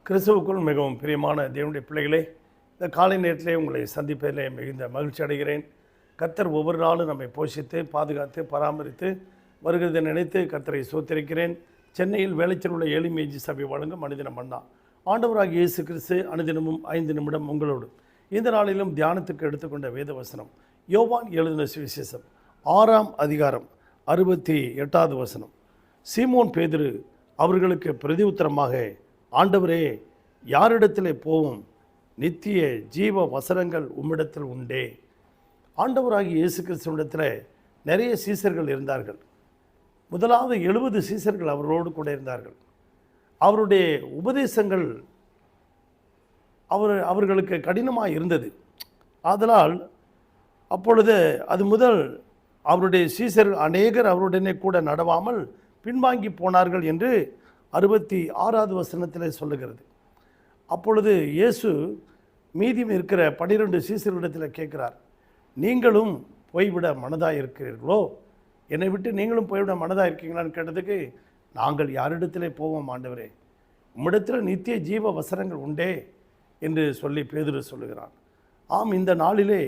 கிறிஸ்துவுக்குள் மிகவும் பிரியமான தேவனுடைய பிள்ளைகளே, இந்த காலை நேரத்திலே உங்களை சந்திப்பதிலே மிகுந்த மகிழ்ச்சி அடைகிறேன். கர்த்தர் ஒவ்வொரு நாளும் நம்மை போஷித்து பாதுகாத்து பராமரித்து வருகிறதை நினைத்து கர்த்தரை சோத்திருக்கிறேன். சென்னையில் வேலைச்சல் உள்ள எளிமேஜி சபை வழங்கும் அனுதினம் மன்னா. ஆண்டவராகிய இயேசு கிறிஸ்து அனுதினமும் 5 நிமிடம் உங்களோடு. இந்த நாளிலும் தியானத்துக்கு எடுத்துக்கொண்ட வேத வசனம் யோவான் எழுதின சுவிசேஷம் 6ஆம் அதிகாரம் 68வது வசனம். சீமோன் பேதுரு அவர்களுக்கு பிரதியுத்தரமாக, ஆண்டவரே, யாரிடத்திலே போவோம்? நித்திய ஜீவ வசனங்கள் உம்மிடத்தில் உண்டே. ஆண்டவராகிய இயேசு கிறிஸ்துவிடத்தில் நிறைய சீசர்கள் இருந்தார்கள். முதலாவது 70 சீசர்கள் அவரோடு கூட இருந்தார்கள். அவருடைய உபதேசங்கள் அவர்களுக்கு கடினமாக இருந்தது. ஆதலால் அப்பொழுது அது முதல் அவருடைய சீசர்கள் அநேகர் அவருடனே கூட நடவாமல் பின்வாங்கி போனார்கள் என்று 66வது வசனத்தில் சொல்லுகிறது. அப்பொழுது இயேசு மீதியும் இருக்கிற 12 சீசர்களிடத்தில் கேட்கிறார், நீங்களும் போய்விட மனதாக இருக்கிறீர்களோ? என்னை விட்டு நீங்களும் போய்விட மனதாக இருக்கீங்களான்னு கேட்டதுக்கு, நாங்கள் யாரிடத்திலே போவோம் ஆண்டவரே? உம்மிடத்தில் நித்திய ஜீவ வசனங்கள் உண்டே என்று சொல்லி பேதுரு சொல்லுகிறான். ஆம், இந்த நாளிலே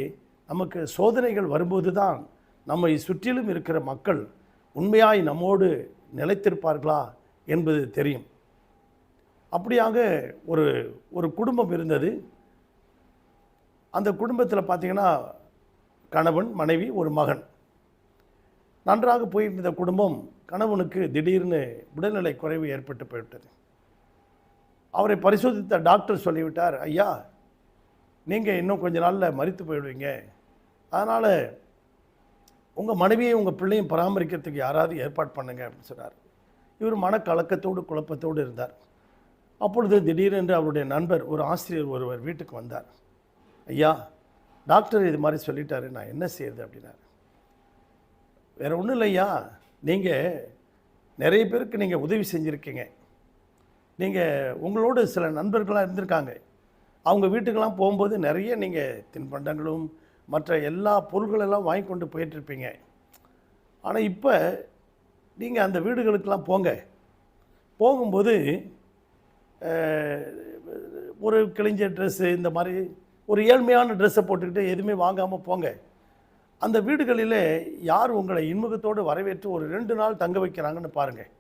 நமக்கு சோதனைகள் வரும்போது தான் நம்மை சுற்றிலும் இருக்கிற மக்கள் உண்மையாய் நம்மோடு நிலைத்திருப்பார்களா என்பது தெரியும். அப்படியாக ஒரு குடும்பம் இருந்தது. அந்த குடும்பத்தில் பார்த்திங்கன்னா கணவன், மனைவி, ஒரு மகன். நன்றாக போயிருந்த குடும்பம். கணவனுக்கு திடீர்னு உடல்நிலை குறைவு ஏற்பட்டு போய்விட்டது. அவரை பரிசோதித்த டாக்டர் சொல்லிவிட்டார், ஐயா, நீங்கள் இன்னும் கொஞ்ச நாளில் மரித்து போயிடுவீங்க. அதனால் உங்கள் மனைவியை உங்கள் பிள்ளையும் பராமரிக்கிறதுக்கு யாராவது ஏற்பாடு பண்ணுங்க அப்படின்னு சொன்னார். இவர் மனக்கலக்கத்தோடு குழப்பத்தோடு இருந்தார். அப்பொழுது திடீரென்று அவருடைய நண்பர், ஒரு ஆசிரியர் ஒருவர் வீட்டுக்கு வந்தார். ஐயா, டாக்டர் இது மாதிரி சொல்லிட்டாரு, நான் என்ன செய்யறது அப்படின்னாரு. வேறு ஒன்றும் இல்லையா, நீங்கள் நிறைய பேருக்கு நீங்கள் உதவி செஞ்சுருக்கீங்க. நீங்கள் உங்களோட சில நண்பர்களாக இருந்திருக்காங்க. அவங்க வீட்டுக்கெல்லாம் போகும்போது நிறைய நீங்கள் தின்பண்டங்களும் மற்ற எல்லா பொருள்களெல்லாம் வாங்கி கொண்டு போயிட்டுருப்பீங்க. ஆனால் இப்போ நீங்கள் அந்த வீடுகளுக்கெல்லாம் போகும்போது ஒரு கிழிஞ்ச ட்ரெஸ்ஸு, இந்த மாதிரி ஒரு ஏழ்மையான ட்ரெஸ்ஸை போட்டுக்கிட்டு எதுவுமே வாங்காமல் போங்க. அந்த வீடுகளில் யார் உங்களை இன்முகத்தோடு வரவேற்று ஒரு 2 நாள் தங்க வைக்கிறாங்கன்னு பாருங்கள்.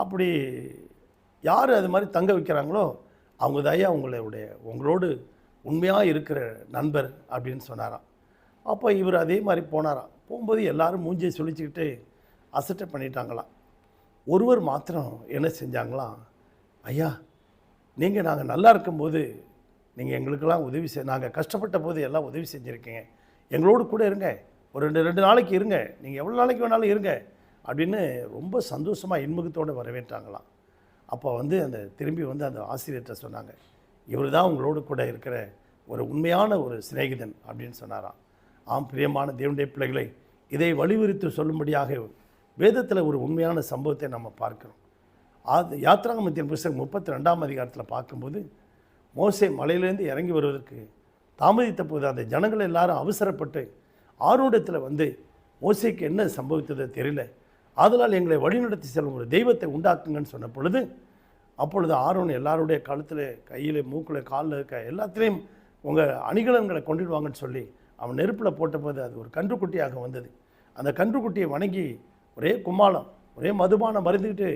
அப்படி யார் அது மாதிரி தங்க வைக்கிறாங்களோ அவங்க தாயா உங்களோடு உண்மையாக இருக்கிற நண்பர் அப்படின்னு சொன்னாராம். அப்போ இவர் அதே மாதிரி போனாராம். போகும்போது எல்லோரும் மூஞ்சியை சுழிச்சிக்கிட்டு அசட்டை பண்ணிட்டாங்களாம். ஒருவர் மாத்திரம் என்ன செஞ்சாங்களாம், ஐயா, நாங்கள் நல்லா இருக்கும்போது நீங்கள் எங்களுக்கெல்லாம் நாங்கள் கஷ்டப்பட்ட போது எல்லாம் உதவி செஞ்சுருக்கீங்க, எங்களோடு கூட இருங்க, ஒரு 2 நாளைக்கு இருங்க, நீங்கள் எவ்வளோ நாளைக்கு வேணாலும் இருங்க அப்படின்னு ரொம்ப சந்தோஷமாக இன்முகத்தோடு வரவேற்றாங்களாம். அப்போ திரும்பி அந்த ஆசிரியர்கிட்ட சொன்னாங்க, இவர் தான் உங்களோடு கூட இருக்கிற ஒரு உண்மையான ஒரு சிநேகிதன் அப்படின்னு சொன்னாராம். ஆம், பிரியமான தேவனுடைய பிள்ளைகளை, இதை வலியுறுத்தி சொல்லும்படியாக வேதத்தில் ஒரு உண்மையான சம்பவத்தை நம்ம பார்க்கிறோம். யாத்திராகமத்தின் புத்தகம் 32ஆம் அதிகாரத்தில் பார்க்கும்போது, மோசே மலையிலேருந்து இறங்கி வருவதற்கு தாமதித்த போது அந்த ஜனங்கள் எல்லாரும் அவசரப்பட்டு ஆரோடத்தில் மோசேக்கு என்ன சம்பவித்ததோ தெரியல, ஆதலால் எங்களை வழிநடத்தி செல்லும் ஒரு தெய்வத்தை உண்டாக்குங்கன்னு சொன்ன பொழுது, அப்பொழுது ஆரோன் எல்லாருடைய கழுத்தில், கையில், மூக்கில், காலில் இருக்க எல்லாத்திலையும் உங்கள் அணிகலன்களை கொண்டுடுவாங்கன்னு சொல்லி அவன் நெருப்பில் போட்டபோது அது ஒரு கன்றுக்குட்டியாக வந்தது. அந்த கன்றுக்குட்டியை வணங்கி ஒரே கும்மாளம், ஒரே மதுபானம் மருந்துக்கிட்டு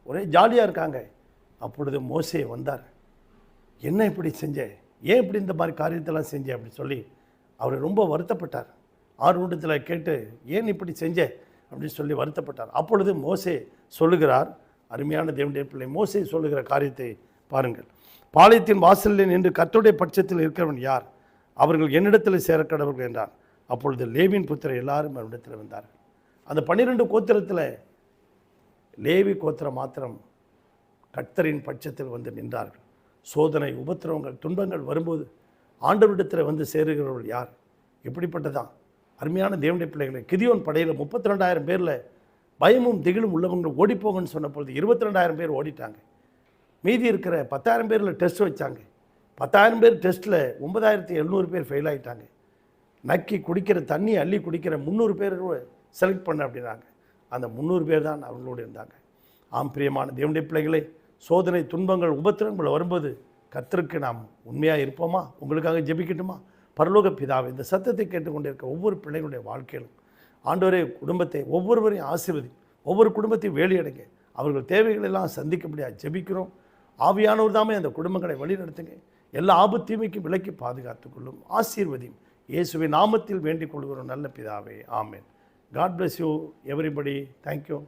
ஒரே ஜாலியாக இருக்காங்க. அப்பொழுது மோசே வந்தார். என்ன இப்படி செஞ்ச, ஏன் இப்படி இந்த மாதிரி காரியத்தெல்லாம் செஞ்ச அப்படின்னு சொல்லி அவர் ரொம்ப வருத்தப்பட்டார். ஆர்வத்தில் கேட்டு, ஏன் இப்படி செஞ்ச அப்படின்னு சொல்லி வருத்தப்பட்டார். அப்பொழுது மோசே சொல்லுகிறார், அருமையான தேவனுடைய பிள்ளை, மோசே சொல்லுகிற காரியத்தை பாருங்கள். பாளையத்தின் வாசலில் நின்று கர்த்தருடைய பட்சத்தில் இருக்கிறவன் யார்? அவர்கள் என்னிடத்தில் சேரக்கடவர்கள் என்றார். அப்பொழுது லேவியின் புத்திரர் எல்லாரும் அவரிடத்தில் வந்தார்கள். அந்த 12 கோத்திரத்தில் லேவி கோத்திரம் மாத்திரம் கர்த்தரின் பட்சத்தில் நின்றார்கள். சோதனை, உபத்திரவங்கள், துன்பங்கள் வரும்போது ஆண்டவரிடத்தில் சேருகிறவர்கள் யார்? எப்படிப்பட்டதான் அருமையான தேவனுடைய பிள்ளைகளை, கிதியோன் படையில் 32,000 பேரில் பயமும் திகிலும் உள்ளவங்க ஓடிப்போங்கன்னு சொன்ன பொழுது 22,000 பேர் ஓடிட்டாங்க. மீதி இருக்கிற 10,000 பேரில் டெஸ்ட் வச்சாங்க. 10,000 பேர் டெஸ்ட்டில் 9,700 பேர் ஃபெயில் ஆகிட்டாங்க. நக்கி குடிக்கிற தண்ணி அள்ளி குடிக்கிற 300 பேர் செலக்ட் பண்ண அப்படின்னாங்க. அந்த 300 பேர் தான் அவங்களோடு இருந்தாங்க. ஆம், பிரியமான தேவனுடைய பிள்ளைகளை, சோதனை, துன்பங்கள், உபத்திரங்கள் வரும்போது கர்த்தருக்கு நாம் உண்மையாக இருப்போமா? உங்களுக்காக ஜெபிக்கட்டுமா? பரலோக பிதாவே, இந்த சத்தத்தை கேட்டுக்கொண்டிருக்க ஒவ்வொரு பிள்ளைகளுடைய வாழ்க்கையிலும் ஆண்டவரே குடும்பத்தை ஒவ்வொருவரையும் ஆசீர்வதி, ஒவ்வொரு குடும்பத்தையும் வேலையடைங்க, அவர்கள் தேவைகள் எல்லாம் சந்திக்க முடியாது ஜெபிக்கிறோம். ஆவியானவர் தாமே அந்த குடும்பங்களை வழிநடத்துங்க. எல்லா ஆபத்தீமைக்கும் விலக்கி பாதுகாத்துக்கொள்ளும், ஆசீர்வதியும். இயேசுவின் நாமத்தில் வேண்டிக் கொள்கிறோம் நல்ல பிதாவே, ஆமென். God bless you everybody. Thank you.